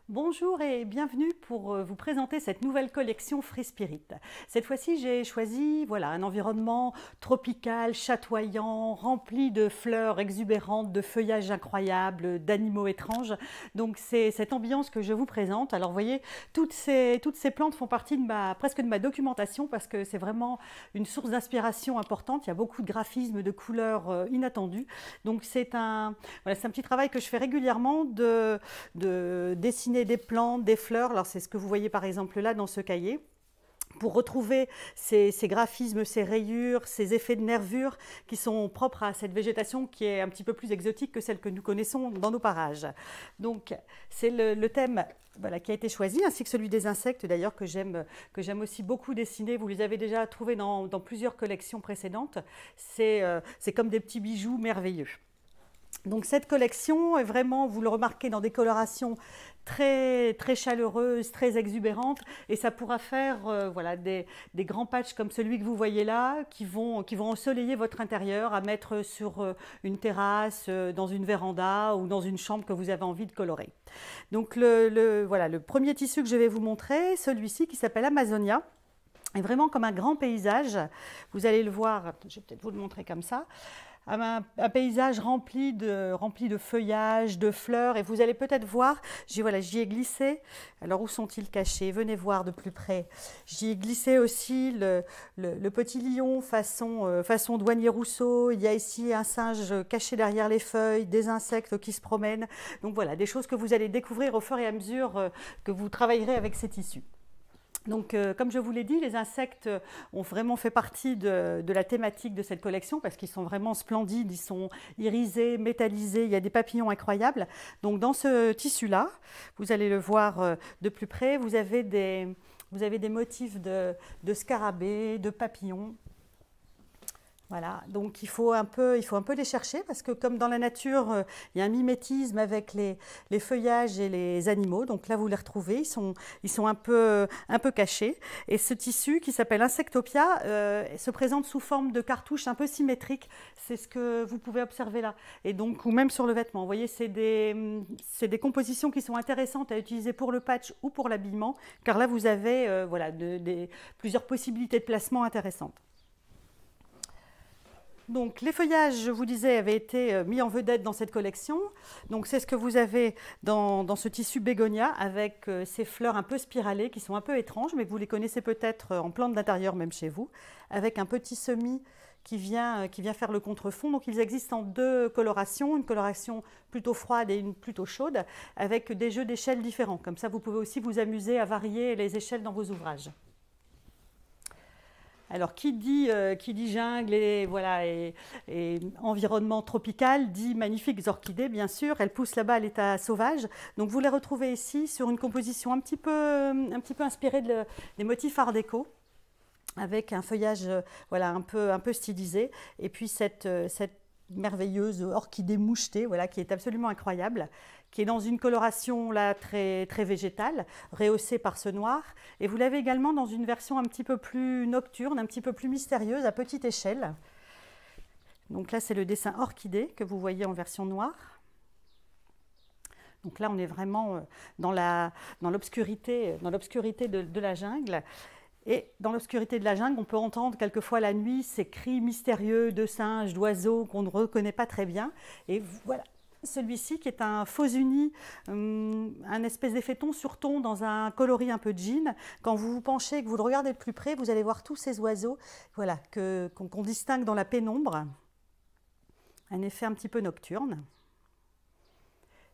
Bonjour et bienvenue pour vous présenter cette nouvelle collection Free Spirit. Cette fois-ci, j'ai choisi un environnement tropical, chatoyant, rempli de fleurs exubérantes, de feuillages incroyables, d'animaux étranges. Donc c'est cette ambiance que je vous présente. Alors vous voyez, toutes ces plantes font partie de presque de ma documentation parce que c'est vraiment une source d'inspiration importante. Il y a beaucoup de graphismes, de couleurs inattendues. Donc c'est un petit travail que je fais régulièrement de dessiner des plantes, des fleurs. Alors c'est ce que vous voyez par exemple là dans ce cahier. Pour retrouver ces graphismes, ces rayures, ces effets de nervure qui sont propres à cette végétation qui est un petit peu plus exotique que celle que nous connaissons dans nos parages. Donc c'est le thème qui a été choisi, ainsi que celui des insectes d'ailleurs que j'aime aussi beaucoup dessiner. Vous les avez déjà trouvés dans plusieurs collections précédentes. C'est comme des petits bijoux merveilleux. Donc cette collection est vraiment, vous le remarquez, dans des colorations très, très chaleureuses, très exubérantes, et ça pourra faire des grands patchs comme celui que vous voyez là, qui vont ensoleiller votre intérieur, à mettre sur une terrasse, dans une véranda ou dans une chambre que vous avez envie de colorer. Donc le premier tissu que je vais vous montrer, celui-ci qui s'appelle Amazonia, est vraiment comme un grand paysage. Vous allez le voir, je vais peut-être vous le montrer comme ça. Un paysage rempli de feuillages, de fleurs, et vous allez peut-être voir, j'y ai glissé, alors où sont-ils cachés? Venez voir de plus près. J'y ai glissé aussi le petit lion façon douanier Rousseau. Il y a ici un singe caché derrière les feuilles, des insectes qui se promènent. Donc voilà, des choses que vous allez découvrir au fur et à mesure que vous travaillerez avec ces tissus. Donc, comme je vous l'ai dit, les insectes ont vraiment fait partie de la thématique de cette collection parce qu'ils sont vraiment splendides, ils sont irisés, métallisés, il y a des papillons incroyables. Donc, dans ce tissu-là, vous allez le voir de plus près, vous avez des motifs de scarabées, de papillons. Voilà, donc il faut un peu les chercher parce que comme dans la nature, il y a un mimétisme avec les feuillages et les animaux. Donc là, vous les retrouvez, ils sont un peu cachés. Et ce tissu qui s'appelle Insectopia se présente sous forme de cartouches un peu symétriques. C'est ce que vous pouvez observer là. Et donc, ou même sur le vêtement. Vous voyez, c'est des compositions qui sont intéressantes à utiliser pour le patch ou pour l'habillement, car là, vous avez plusieurs possibilités de placement intéressantes. Donc les feuillages, je vous disais, avaient été mis en vedette dans cette collection. Donc c'est ce que vous avez dans ce tissu bégonia avec ces fleurs un peu spiralées qui sont un peu étranges, mais vous les connaissez peut-être en plantes d'intérieur même chez vous, avec un petit semis qui vient faire le contrefond. Donc ils existent en deux colorations, une coloration plutôt froide et une plutôt chaude, avec des jeux d'échelles différents. Comme ça, vous pouvez aussi vous amuser à varier les échelles dans vos ouvrages. Alors, qui dit jungle et environnement tropical, dit magnifiques orchidées, bien sûr. Elles poussent là-bas à l'état sauvage. Donc, vous les retrouvez ici sur une composition un petit peu inspirée des motifs art déco, avec un feuillage un peu stylisé. Et puis, cette merveilleuse orchidée mouchetée, qui est absolument incroyable, qui est dans une coloration là très, très végétale, rehaussée par ce noir. Et vous l'avez également dans une version un petit peu plus nocturne, un petit peu plus mystérieuse, à petite échelle. Donc là, c'est le dessin orchidée que vous voyez en version noire. Donc là, on est vraiment dans l'obscurité de la jungle. Et dans l'obscurité de la jungle, on peut entendre quelquefois la nuit ces cris mystérieux de singes, d'oiseaux qu'on ne reconnaît pas très bien. Et voilà, celui-ci qui est un faux uni, un espèce d'effet ton sur ton dans un coloris un peu jean. Quand vous vous penchez et que vous le regardez de plus près, vous allez voir tous ces oiseaux qu'on distingue dans la pénombre. Un effet un petit peu nocturne.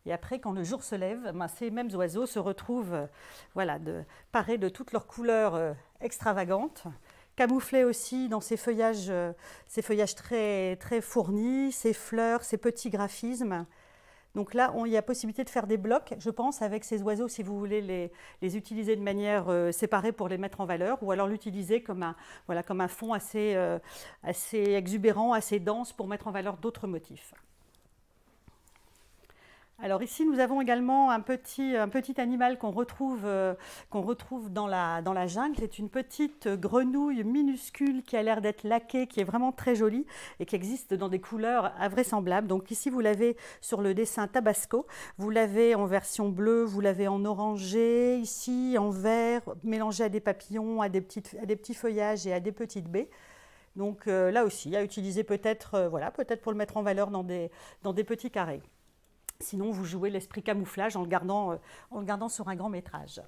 Et après, quand le jour se lève, ces mêmes oiseaux se retrouvent parés de toutes leurs couleurs extravagantes, camouflés aussi dans ces feuillages très, très fournis, ces fleurs, ces petits graphismes. Donc là, il y a possibilité de faire des blocs, je pense, avec ces oiseaux, si vous voulez les utiliser de manière séparée pour les mettre en valeur, ou alors l'utiliser comme un fond assez exubérant, assez dense pour mettre en valeur d'autres motifs. Alors ici, nous avons également un petit animal qu'on retrouve dans la jungle. C'est une petite grenouille minuscule qui a l'air d'être laquée, qui est vraiment très jolie et qui existe dans des couleurs invraisemblables. Donc ici, vous l'avez sur le dessin Tabasco. Vous l'avez en version bleue, vous l'avez en orangé, ici en vert, mélangé à des papillons, à des petits feuillages et à des petites baies. Donc là aussi, à utiliser peut-être peut-être pour le mettre en valeur dans des petits carrés. Sinon, vous jouez l'esprit camouflage en le gardant sur un grand métrage.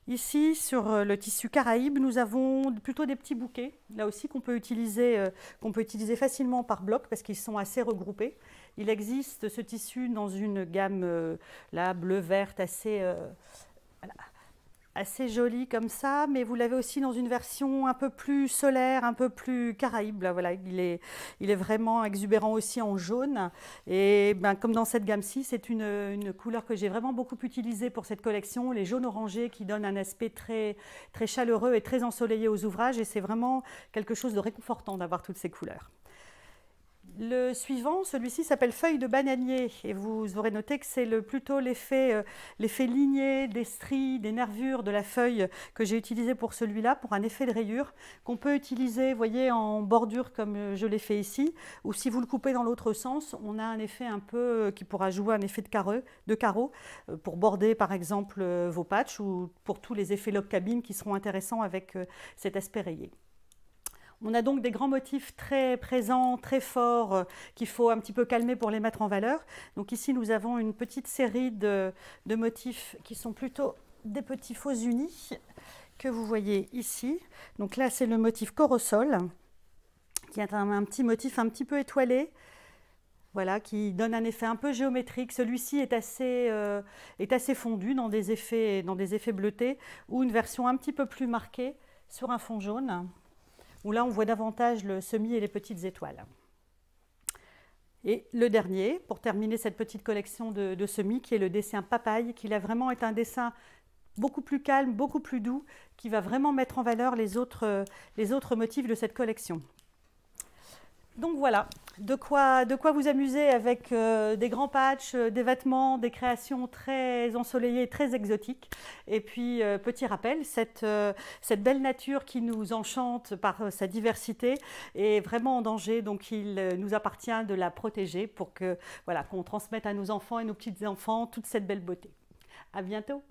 Ici, sur le tissu Caraïbe, nous avons plutôt des petits bouquets, là aussi qu'on peut utiliser facilement par bloc parce qu'ils sont assez regroupés. Il existe ce tissu dans une gamme bleu-verte assez jolie comme ça, mais vous l'avez aussi dans une version un peu plus solaire, un peu plus Caraïbe. Là, voilà, il est vraiment exubérant aussi en jaune. Et comme dans cette gamme-ci, c'est une couleur que j'ai vraiment beaucoup utilisée pour cette collection, les jaunes orangés qui donnent un aspect très, très chaleureux et très ensoleillé aux ouvrages. Et c'est vraiment quelque chose de réconfortant d'avoir toutes ces couleurs. Le suivant, celui-ci s'appelle Feuille de bananier et vous aurez noté que c'est plutôt l'effet ligné des stries, des nervures de la feuille que j'ai utilisé pour celui-là, pour un effet de rayure qu'on peut utiliser, vous voyez, en bordure comme je l'ai fait ici, ou si vous le coupez dans l'autre sens, on a un effet un peu qui pourra jouer un effet de carreau pour border par exemple vos patchs ou pour tous les effets log cabine qui seront intéressants avec cet aspect rayé. On a donc des grands motifs très présents, très forts, qu'il faut un petit peu calmer pour les mettre en valeur. Donc ici, nous avons une petite série de motifs qui sont plutôt des petits faux unis que vous voyez ici. Donc là, c'est le motif Corosol, qui est un petit motif un petit peu étoilé, voilà, qui donne un effet un peu géométrique. Celui-ci est assez fondu dans des effets bleutés, ou une version un petit peu plus marquée sur un fond jaune, où là on voit davantage le semis et les petites étoiles. Et le dernier, pour terminer cette petite collection de semis, qui est le dessin Papaye, qui là vraiment est un dessin beaucoup plus calme, beaucoup plus doux, qui va vraiment mettre en valeur les autres motifs de cette collection. Donc voilà, de quoi vous amuser avec des grands patchs, des vêtements, des créations très ensoleillées, très exotiques. Et puis, petit rappel, cette belle nature qui nous enchante par sa diversité est vraiment en danger. Donc, il nous appartient de la protéger pour que, voilà, qu'on transmette à nos enfants et nos petits-enfants toute cette belle beauté. À bientôt!